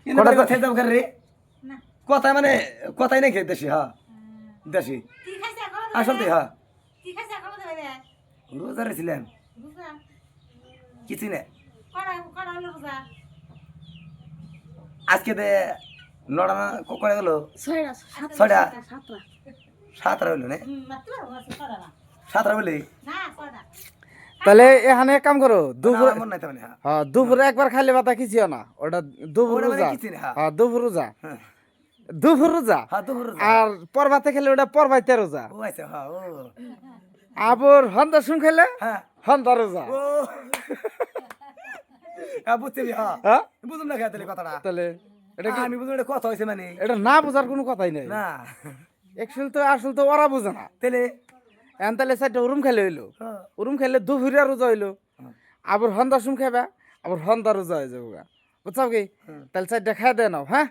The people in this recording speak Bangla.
কটা কথা দাম করে রে কথা মানে কথাই নাই খেয়ে দেশি হ্যাঁ দেশি আসলে হ্যাঁ রোজা রেছিলেন কিছু না আজকে দে লড়ানা করে গেল ছয়টা সাতটা হইলো না সাতটা বলি তাহলে এখানে এক কাম করো দুপুরে মন নাই তাহলে হ্যাঁ দুপুরে একবার খাইলে বাতা খিচিও না ওটা দুপুর ওটা মানে রোজা কিছু না, হ্যাঁ। হ্যাঁ দুপুর রোজা হ্যাঁ দুপুর রোজা হ্যাঁ দুপুর রোজা। আর পরবাতে খেলে ওটা পরবাইতে রোজা ও আচ্ছা হ্যাঁ ও আবার হন্দা শুন খেলে হ্যাঁ হন্দা রোজা ও হ্যাঁ বুঝছি হ্যাঁ হ্যাঁ বুঝুন না খেয়ে তাহলে কথাটা তাহলে এটা কি আমি বুঝুন এটা কথা হয়েছে মানে এটা না বোঝার কোনো কথাই নেই না আসল তো ওরা বোঝে না তাহলে এখন তাহলে চারটা উরুম খেলে হইলো হ্যাঁ উরুম খেলে দুপুরিয়া রোজা হইলো আবার হন্দা শুন খাইবা আবার হন্দা রোজা হয়ে যাবো বুঝছাও কি তাহলে চারটা খাই দেয় নাও হ্যাঁ